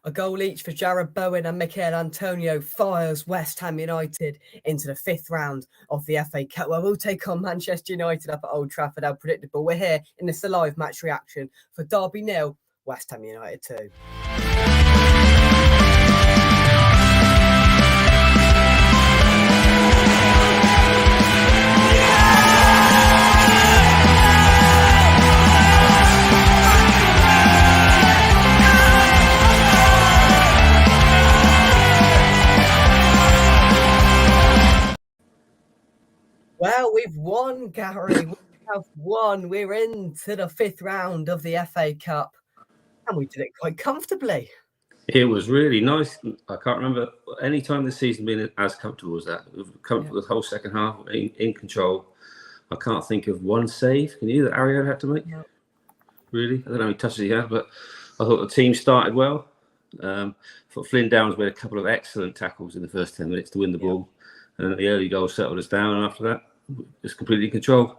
A goal each for Jared Bowen and Mikel Antonio fires West Ham United into the fifth round of the FA Cup, where we'll take on Manchester United up at Old Trafford. How predictable. We're here in this live match reaction for Derby 0, West Ham United 2. Well, we've won, Gary. We have won. We're into the fifth round of the FA Cup, and we did it quite comfortably. It was really nice. I can't remember any time this season being as comfortable as that. The whole second half in control. I can't think of one save. Can you that Ariel had to make? No. Really? I don't know how many touches he had, but I thought the team started well. I thought Flynn Downs made a couple of excellent tackles in the first 10 minutes to win the ball. And the early goal settled us down, and after that, just completely in control.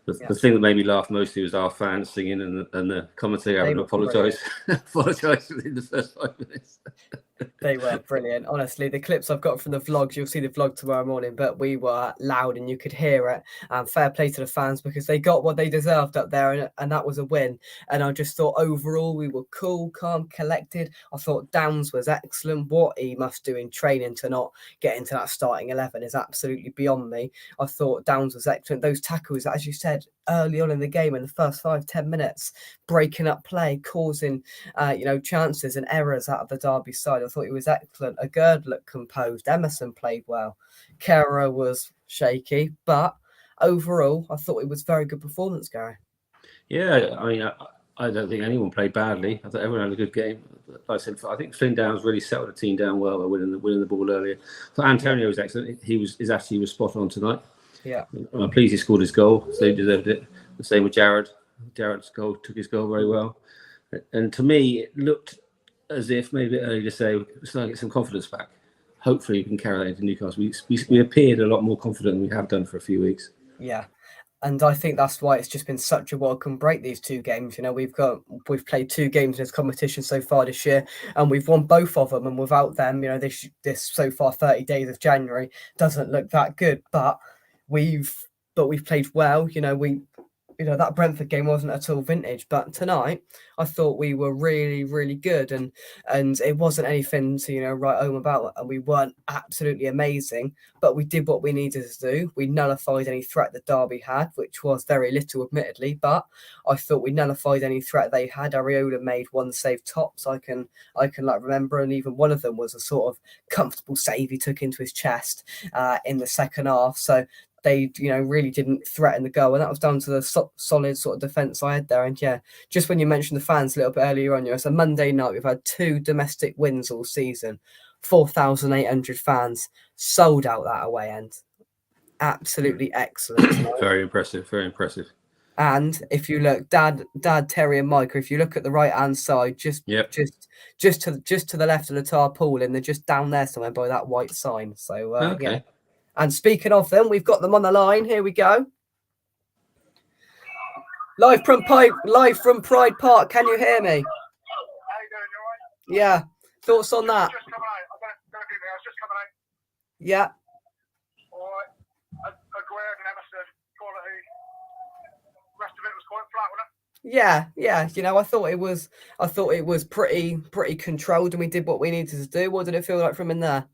The thing that made me laugh mostly was our fans singing and the commentator having to apologise within the first 5 minutes. They were brilliant. Honestly, the clips I've got from the vlogs, you'll see the vlog tomorrow morning, but we were loud and you could hear it. Fair play to the fans because they got what they deserved up there, and that was a win. And I just thought overall we were cool, calm, collected. I thought Downs was excellent. What he must do in training to not get into that starting 11 is absolutely beyond me. I thought Downs was excellent. Those tackles, as you said, early on in the game in the first 5-10 minutes, breaking up play, causing chances and errors out of the Derby side. I thought he was excellent. Agurd looked composed. Emerson played well. Kera was shaky, but overall, I thought it was a very good performance, Gary. Yeah, I mean, I don't think anyone played badly. I thought everyone had a good game. Like I said, I think Flynn Downs really settled the team down well by winning the ball earlier. So Antonio was excellent. He was spot on tonight. Yeah, I'm pleased he scored his goal, so he deserved it. The same with Jared. Jared's goal took his goal very well, and to me, it looked as if maybe a bit early to say we're starting to get some confidence back. Hopefully, we can carry that into Newcastle. We appeared a lot more confident than we have done for a few weeks. Yeah. And I think that's why it's just been such a welcome break, these two games. You know, we've played 2 games in this competition so far this year, and we've won both of them. And without them, you know, this so far 30 days of January doesn't look that good. But we've played well. You know, that Brentford game wasn't at all vintage, but tonight I thought we were really, really good, and it wasn't anything to, write home about, and we weren't absolutely amazing, but we did what we needed to do. We nullified any threat that Derby had, which was very little, admittedly, but I thought we nullified any threat they had. Areola made one save tops I can remember, and even one of them was a sort of comfortable save he took into his chest in the second half. So they, really didn't threaten the goal, and that was down to the solid sort of defence I had there. And just when you mentioned the fans a little bit earlier on, it's a Monday night. We've had 2 domestic wins all season, 4,800 fans, sold out that away end. Absolutely excellent. Very impressive. Very impressive. And if you look, Dad, Terry, and Micah, if you look at the right hand side, just to the left of the tarpaulin, they're just down there somewhere by that white sign. So okay. Yeah. And speaking of them, we've got them on the line. Here we go. Live from Pride Park. Can you hear me? How you doing? You all right? Yeah. Thoughts on that? Just coming out. I was just coming out. Yeah. All right. Aguirre and Emerson, quality. The rest of it was quite flat, wasn't it? Yeah. I thought it was pretty controlled, and we did what we needed to do. What did it feel like from in there?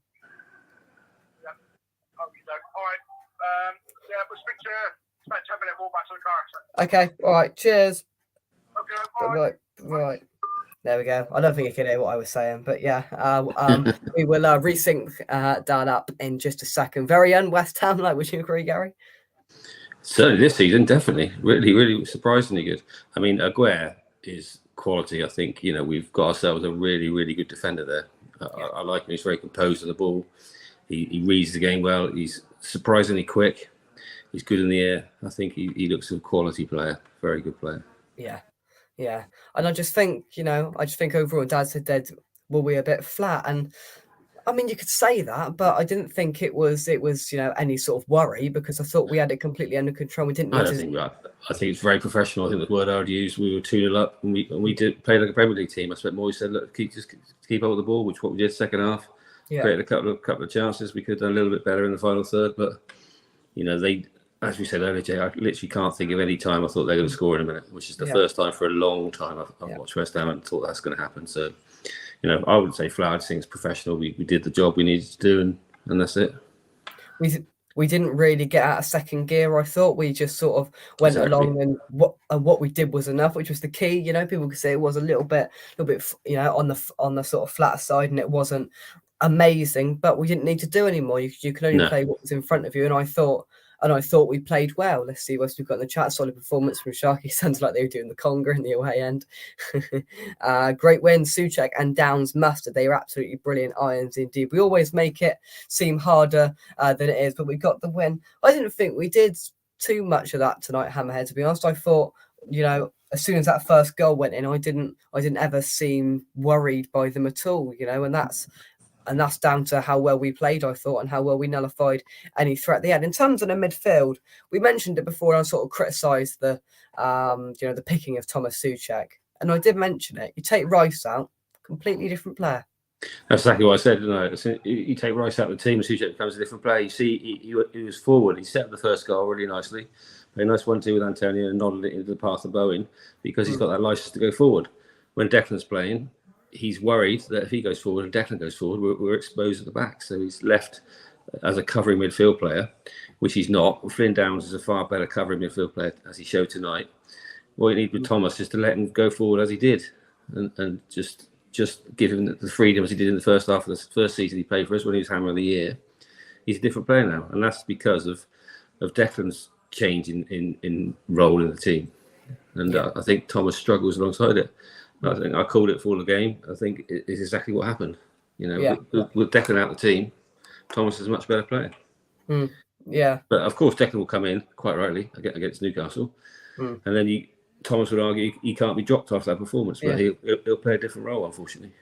We'll speak to you. It's about 10-minute walk back to the car. So. Okay, all right, cheers. Okay, right. There we go. I don't think you can hear what I was saying, but yeah, we will resync Dan up in just a second. Very un-West Ham, would you agree, Gary? Certainly this season, definitely. Really, really surprisingly good. I mean, Aguirre is quality. I think, we've got ourselves a really, really good defender there. I like him. He's very composed on the ball. He reads the game well. He's surprisingly quick. He's good in the air. I think he looks a quality player, very good player. Yeah. And I just think overall, Dad said, will we a bit flat? And I mean, you could say that, but I didn't think it was any sort of worry, because I thought we had it completely under control. We didn't need I think it's very professional. I think the word I would use, we were 2-0 up, and we did play like a Premier League team. I expect Moyes said, look, keep hold of the ball, which is what we did second half. Yeah. Created a couple of chances. We could have done a little bit better in the final third, but they, as we said earlier, Jay, I literally can't think of any time I thought they were going to score in a minute, which is the first time for a long time I've watched West Ham and thought that's going to happen. So, I would say Flower thing's professional. We did the job we needed to do, and that's it. We didn't really get out of second gear. I thought we just sort of went along, and what we did was enough, which was the key. People could say it was a little bit, on the sort of flatter side, and it wasn't amazing, but we didn't need to do any more. You can only play what was in front of you, and I thought we played well. Let's see what we've got in the chat. Solid performance from Sharky. Sounds like they were doing the conga in the away end. Great win. Souček and Downs Mustard. They were absolutely brilliant irons indeed. We always make it seem harder than it is, but we got the win. I didn't think we did too much of that tonight, Hammerhead, to be honest. I thought, as soon as that first goal went in, I didn't ever seem worried by them at all, and that's down to how well we played, I thought, and how well we nullified any threat they had. In terms of the midfield, we mentioned it before. I sort of criticised the picking of Thomas Souček, and I did mention it. You take Rice out, completely different player. That's exactly what I said, didn't I? You take Rice out of the team, and Souček becomes a different player. You see, he was forward. He set up the first goal really nicely. A nice 1-2 with Antonio and nodded it into the path of Bowen, because he's got that licence to go forward. When Declan's playing, he's worried that if he goes forward and Declan goes forward, we're exposed at the back. So he's left as a covering midfield player, which he's not. Flynn Downs is a far better covering midfield player, as he showed tonight. What you need with Thomas is to let him go forward as he did, and just give him the freedom as he did in the first half of the first season he played for us when he was Hammer of the Year. He's a different player now, and that's because of Declan's change in role in the team. And I think Thomas struggles alongside it. I think I called it for the game. I think it's exactly what happened. With Declan out of the team, Thomas is a much better player. Yeah. But of course, Declan will come in, quite rightly, against Newcastle. And then Thomas would argue he can't be dropped after that performance, but he'll play a different role, unfortunately.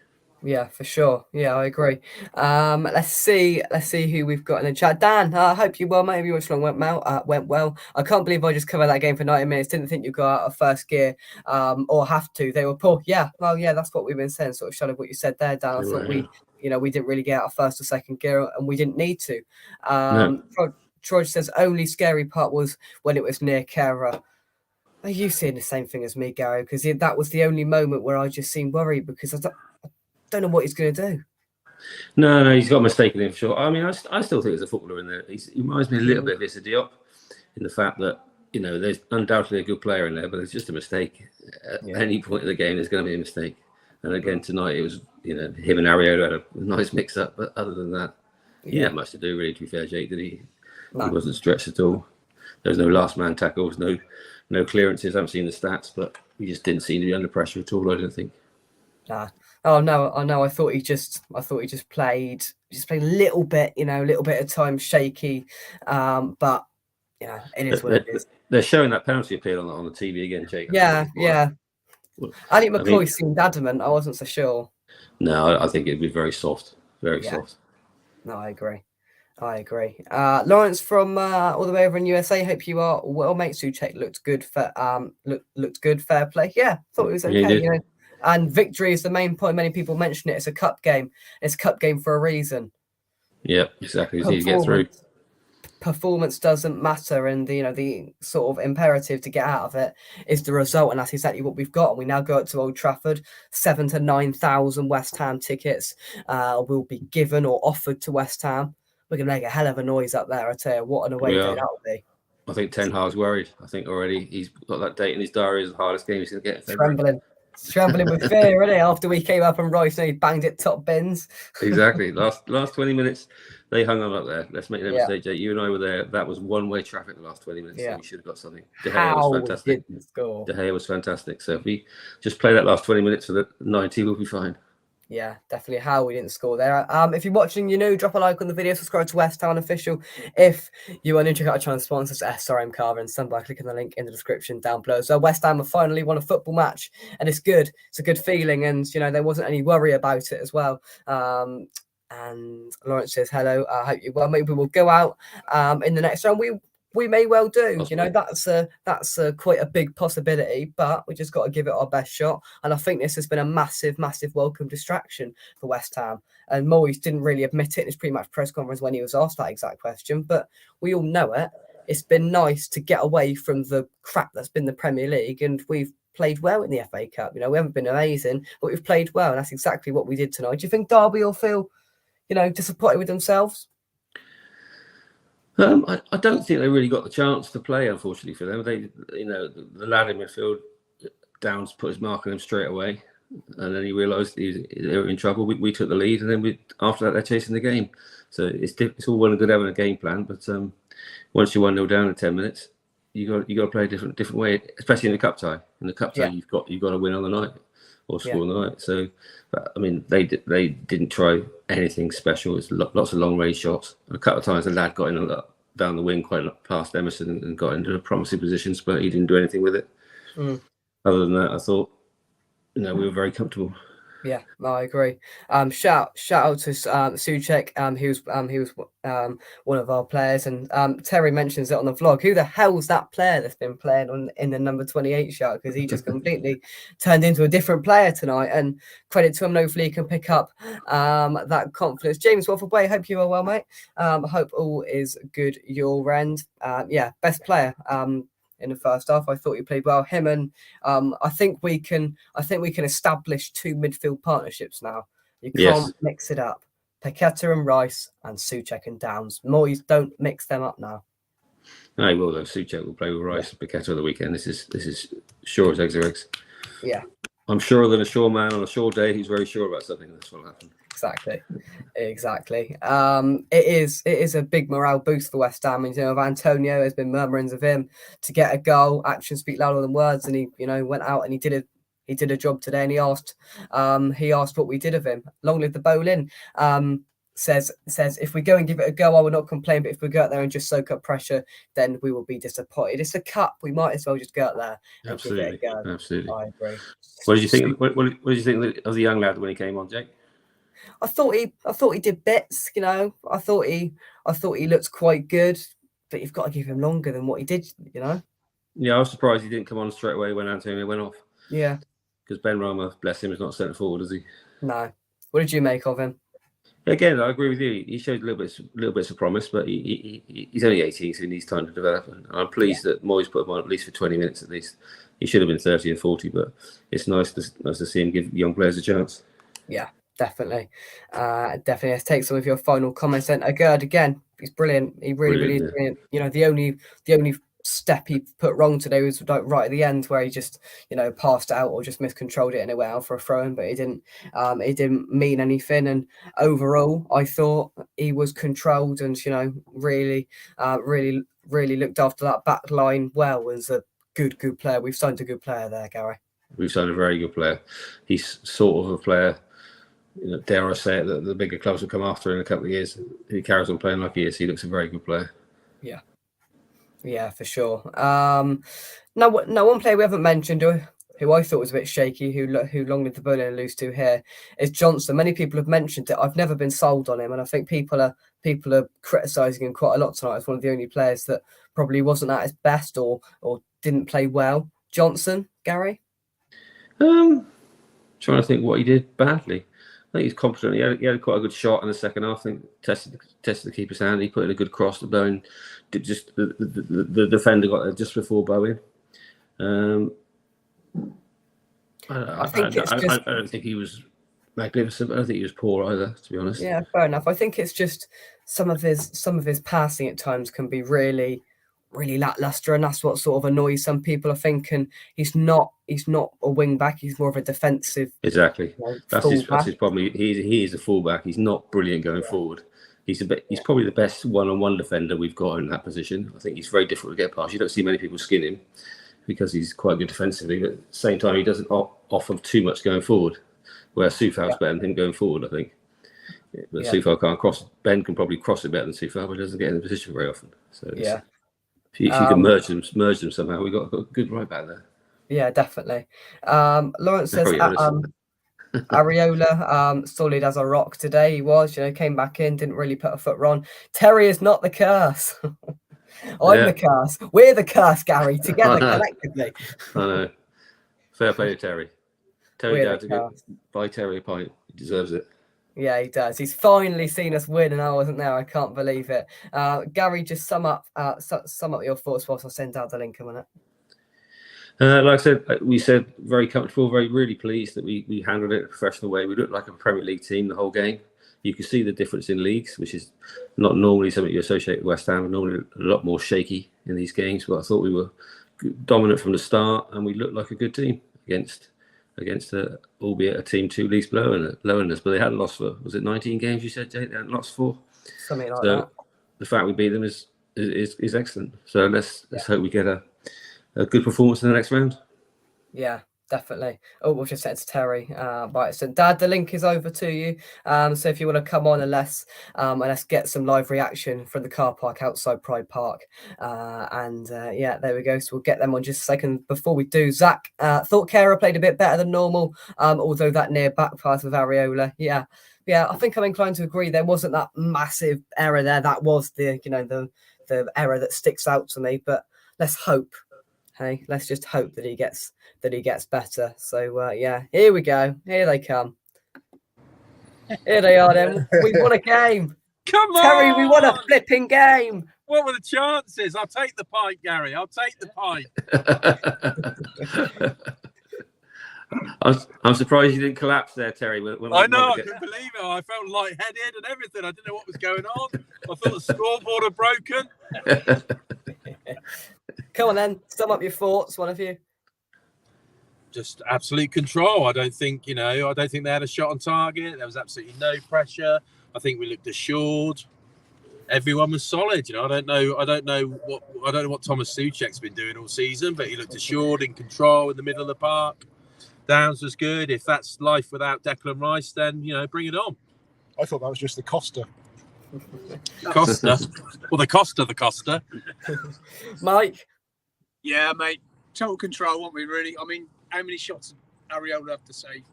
Yeah, for sure. Yeah, I agree. Let's see who we've got in the chat. Dan, I hope you well, mate. Maybe watched long went well. I can't believe I just covered that game for 90 minutes. Didn't think you'd go out of first gear, or have to. They were poor. Yeah, well, yeah, that's what we've been saying. Sort of showing what you said there, Dan. I thought we didn't really get out of first or second gear, and we didn't need to. Troy says only scary part was when it was near Kera. Are you seeing the same thing as me, Gary? Because that was the only moment where I just seemed worried, because I don't know what he's going to do. No, he's got a mistake in him, sure. I mean, I still think there's a footballer in there. He reminds me a little bit of Issa Diop, in the fact that, there's undoubtedly a good player in there, but it's just a mistake. At any point in the game, there's going to be a mistake. And again, tonight, it was, him and Ariola had a nice mix-up, but other than that, he didn't have much to do, really, to be fair, Jake, did he? No. He wasn't stretched at all. There was no last-man tackles, no clearances. I haven't seen the stats, but he just didn't seem to be under pressure at all, I don't think. Nah. Oh no! I thought he just played a little bit, a little bit of time shaky, but it is what it is. They're showing that penalty appeal on the TV again, Jake. Yeah. Andy McCoy seemed adamant. I wasn't so sure. No, I think it'd be very soft, soft. No, I agree. Lawrence from all the way over in USA. Hope you are well, mate. Souček looked good. Looked good. Fair play. Yeah, thought it was okay. And victory is the main point. Many people mention it. It's a cup game. It's a cup game for a reason. Yeah, exactly. It's easy to get through. Performance doesn't matter, and the sort of imperative to get out of it is the result, and that's exactly what we've got. And we now go up to Old Trafford. 7,000 to 9,000 West Ham tickets will be given or offered to West Ham. We're going to make a hell of a noise up there. I tell you, what an away day that will be. I think Ten Hag's worried. I think already he's got that date in his diary as the hardest game he's going to get. Trembling with fear, isn't it? After we came up and Rice, he banged it top bins. Exactly. Last 20 minutes, they hung on up there. Let's make no mistake, Jake. You and I were there. That was one-way traffic the last 20 minutes. So we should have got something. De Gea was fantastic. De Gea was fantastic. So if we just play that last 20 minutes for the 90, we'll be fine. Yeah, definitely how we didn't score there. If you're watching, drop a like on the video, subscribe to West Ham Official. If you are new, check out our channel sponsors, SRM Carver and Sun, by clicking the link in the description down below. So West Ham have finally won a football match, and it's good. It's a good feeling, and there wasn't any worry about it as well. And Lawrence says, hello, I hope you're well. Maybe we'll go out in the next round. We may well do. Possibly. You know, that's quite a big possibility, but we just got to give it our best shot. And I think this has been a massive, massive welcome distraction for West Ham. And Moyes didn't really admit it in his pre-match press conference when he was asked that exact question, but we all know it. It's been nice to get away from the crap that's been the Premier League, and we've played well in the FA Cup. You know, we haven't been amazing, but we've played well, and that's exactly what we did tonight. Do you think Derby will feel, you know, disappointed with themselves? I don't think they really got the chance to play, unfortunately for them. They, you know, the lad in midfield, Downs put his mark on him straight away, and then he realised they were in trouble. We took the lead, and then after that they're chasing the game. So it's all well and good having a game plan, but once you're 1-0 down in 10 minutes, you got to play a different way, especially in the cup tie. In the cup tie, you've got to win on the night or score on the night. So, but, I mean, they didn't try anything special. It's lots of long range shots. A couple of times the lad got in down the wing quite past Emerson and got into promising positions, but he didn't do anything with it. Other than that, I thought, you know, we were very comfortable. Yeah, no, I agree. Shout out to Souček. He was one of our players, and Terry mentions it on the vlog. Who the hell's that player that's been playing in the number 28 shirt? Because he just completely turned into a different player tonight. And credit to him. Hopefully, he can pick up that confidence. James Watford Way, hope you are well, mate. Hope all is good your end. Best player. In the first half, I thought he played well. Him and I think we can establish two midfield partnerships now. You can't mix it up. Paqueta and Rice and Souček and Downs. Moyes, don't mix them up now. No, he will though. Souček will play with Rice and Paqueta on the weekend. This is sure as eggs are eggs. Yeah. I'm surer than a sure man on a sure day. He's very sure about something. That's what will happen. Exactly. It is a big morale boost for West Ham. And, you know, Antonio has been murmurings of him to get a goal. Actions speak louder than words, and he, you know, went out and he did a job today. And he asked what we did of him. Long live the Bolin. Says if we go and give it a go, I will not complain. But if we go out there and just soak up pressure, then we will be disappointed. It's a cup. We might as well just go out there and give it a go. Absolutely. I agree. What did you think? What did you think of the young lad when he came on, Jake? I thought he did bits. You know, I thought he looked quite good. But you've got to give him longer than what he did. You know. Yeah, I was surprised he didn't come on straight away when Antonio went off. Yeah. Because Ben Rama, bless him, is not centre forward, is he? No. What did you make of him? Again, I agree with you. He showed little bits of promise, but he's only 18, so he needs time to develop. And I'm pleased that Moyes put him on at least for 20 minutes at least. He should have been 30 and 40, but it's nice to see him give young players a chance. Yeah, definitely. Let's take some of your final comments. And Agard, again, he's brilliant. He really is brilliant. You know, the only step he put wrong today was like right at the end where he just, you know, passed out or just miscontrolled it and it went out for a throw-in, but it didn't mean anything. And overall, I thought he was controlled and, you know, really looked after that back line well. As a good player. We've signed a good player there, Gary. We've signed a very good player. He's sort of a player, you know, dare I say it, that the bigger clubs will come after in a couple of years. If he carries on playing like he is, he looks a very good player. Yeah, for sure. Now one player we haven't mentioned, who I thought was a bit shaky, who long live the Bolin and lose to here, is Johnson. Many people have mentioned it. I've never been sold on him, and I think people are criticising him quite a lot tonight as one of the only players that probably wasn't at his best or didn't play well. Johnson, Gary? Trying to think what he did badly. I think he's confident. He had quite a good shot in the second half. I think tested the keeper's hand. He put in a good cross to Bowen. Just the defender got there just before Bowen. I don't think he was magnificent, but I don't think he was poor either, to be honest. Yeah, fair enough. I think it's just some of his passing at times can be really lackluster, and that's what sort of annoys some people, I think. And he's not a wing back; he's more of a defensive. Exactly, that's his problem. He is a fullback. He's not brilliant going forward. He's probably the best one-on-one defender we've got in that position. I think he's very difficult to get past. You don't see many people skin him because he's quite good defensively, but at the same time he doesn't offer too much going forward. Whereas Soufal's better than him going forward, I think. But Soufal can't cross. Ben can probably cross it better than Soufal, but he doesn't get in the position very often. So if you can merge them somehow, we've got a good right back there. Yeah, definitely. Lawrence says Areola, solid as a rock today. He was, came back in, didn't really put a foot wrong. Terry is not the curse. I'm the curse. We're the curse, Gary, together, collectively. I know. Fair play to Terry. Terry Dowd to buy Terry a pint. He deserves it. Yeah, he does. He's finally seen us win, and I wasn't there. I can't believe it. Gary, just sum up your thoughts whilst I send out the link in a minute. Like I said, we said very comfortable, really pleased that we handled it in a professional way. We looked like a Premier League team the whole game. You can see the difference in leagues, which is not normally something you associate with West Ham. Normally a lot more shaky in these games, but I thought we were dominant from the start, and we looked like a good team against albeit a team 2 leagues below us, but they hadn't lost for, was it 19 games you said, Jake? They hadn't lost for? Something like that. The fact we beat them is excellent. So let's hope we get a good performance in the next round. Yeah, definitely. Oh, we've just sent to Terry. Right, so Dad, the link is over to you. So if you want to come on and let's get some live reaction from the car park outside Pride Park. Yeah, there we go. So we'll get them on just a second. Before we do, Zach, thought Kehrer played a bit better than normal, although that near back pass with Areola. Yeah, I think I'm inclined to agree. There wasn't that massive error there. That was the error that sticks out to me. But let's hope. Hey, let's just hope that he gets better. So yeah, here we go. Here they come. Here they are. Then we won a game. Come on, Terry, we won a flipping game. What were the chances? I'll take the pint, Gary. I'll take the pint. I'm surprised you didn't collapse there, Terry. I know, I couldn't believe it. I felt lightheaded and everything. I didn't know what was going on. I thought the scoreboard had broken. Come on then, sum up your thoughts, one of you. Just absolute control. I don't think they had a shot on target. There was absolutely no pressure. I think we looked assured. Everyone was solid. I don't know what Thomas Souček's been doing all season, but he looked assured, in control in the middle of the park. Downs was good. If that's life without Declan Rice, then bring it on. I thought that was just the Costa. Costa. Well, the Costa. Mike? Yeah, mate. Total control, weren't we, really? I mean, how many shots did Areola have to save?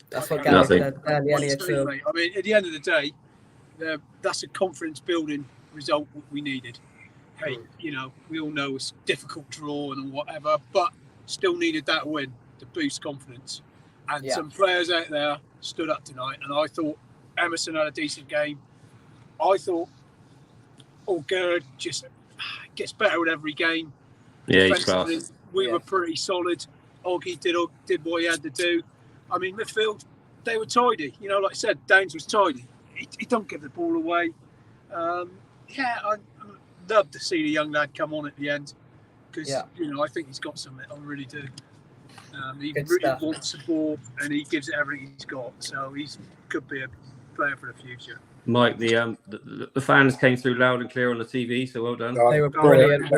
That's what Gary said. I mean, at the end of the day, that's a confidence-building result we needed. Hey, we all know it's a difficult draw and whatever, but still needed that win to boost confidence. And some players out there stood up tonight, and I thought Emerson had a decent game. I thought Gerrard just gets better with every game. Yeah, he's class. We were pretty solid. Oggy did what he had to do. I mean, midfield, they were tidy. Like I said, Downs was tidy. He don't give the ball away. I love to see the young lad come on at the end because, I think he's got something. I really do. He really wants the ball and he gives it everything he's got. So he could be a player for the future. Mike, the fans came through loud and clear on the TV, so well done. They were brilliant.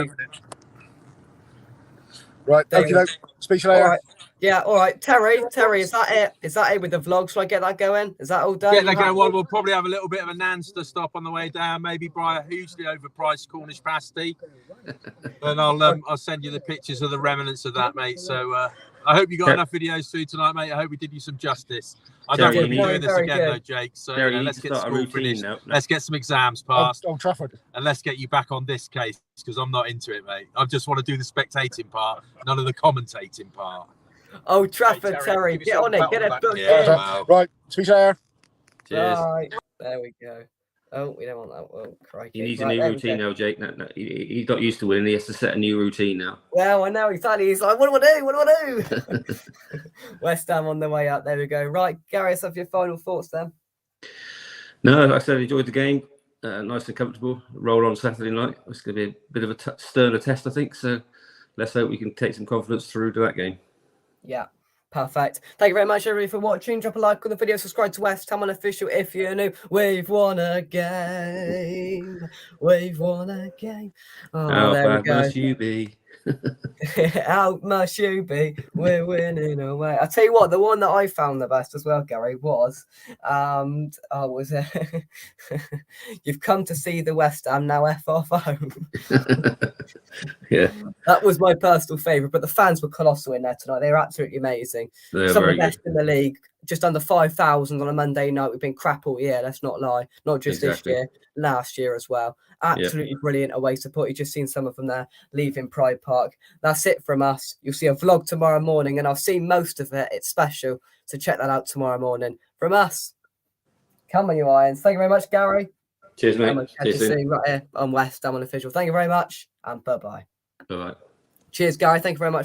Right, thank you. Speak to you later. All right. Yeah, all right. Terry, is that it? Is that it with the vlog? Shall I get that going? Is that all done? Get that going. Well, we'll probably have a little bit of a Nanster stop on the way down. Maybe buy a hugely overpriced Cornish pasty. And I'll send you the pictures of the remnants of that, mate. So I hope you got enough videos through tonight, mate. I hope we did you some justice. I don't want to be doing this again, though, Jake. So let's get school finished. Let's get some exams passed. Old Trafford. And let's get you back on this case because I'm not into it, mate. I just want to do the spectating part, none of the commentating part. Oh, Trafford, Terry, get on it. Get it booked in. Wow. Right, speak to you later. Cheers. Right. There we go. Oh, we don't want that. Oh, crikey. He needs a new routine now, Jake. No, he's not used to winning. He has to set a new routine now. Well, I know exactly. He's like, what do I do? West Ham on the way up. There we go. Right, Gary, let's have your final thoughts then. No, like I said, I enjoyed the game. Nice and comfortable. Roll on Saturday night. It's going to be a bit of a sterner test, I think. So let's hope we can take some confidence through to that game. Yeah. Perfect. Thank you very much, everybody, for watching. Drop a like on the video. Subscribe to West Ham Unofficial if you're new. We've won a game. We've won a game. Oh, how there bad we go. must you be? How must you be? We're winning away. I tell you what, the one that I found the best as well, Gary, was you've come to see the West Ham, now F off home. Yeah, that was my personal favourite. But the fans were colossal in there tonight. They were absolutely amazing. Some of the best in the league. just under 5,000 on a Monday night. We've been crap all year, let's not lie. Not just Exactly. this year, last year as well. Absolutely brilliant away support. You've just seen some of them there leaving Pride Park. That's it from us. You'll see a vlog tomorrow morning, and I've seen most of it. It's special, so check that out tomorrow morning. From us, come on, you Irons. Thank you very much, Gary. Cheers, mate. Catch you soon right here on West Ham Unofficial. Thank you very much, and bye-bye. Bye-bye. Cheers, Gary. Thank you very much.